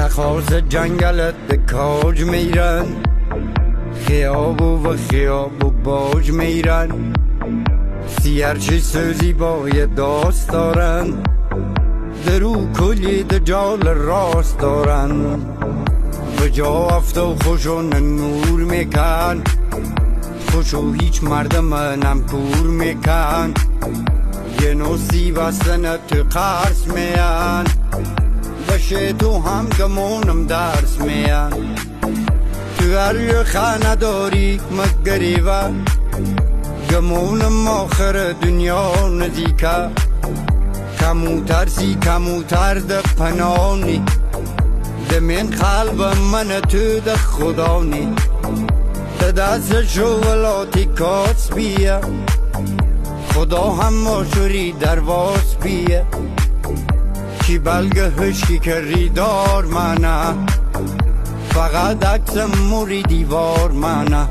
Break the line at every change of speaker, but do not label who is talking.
نخواست جنگلت کاج میرن، خیاب و خیاب و باج میرن، سیرچی سوزی بای داست دارن، درو کلی دجال راست دارن، به جا افت و خوشون نور میکن، خوشو هیچ مردم نمکور میکن، یه نوسی بستن تو قرص میان، بشه تو هم گمونم درس میان، تو هر یه خانه داری مگریبه، گمونم آخر دنیا نزیکه، کموترسی کموتر ده پنانی، ده من قلب من تو ده خدانی، ده دست شولاتی کاس بیه، خدا هم ماشوری درواز بیه، کی بلگه هشکی که ریدار منه، فقط عکس موری دیوار منه.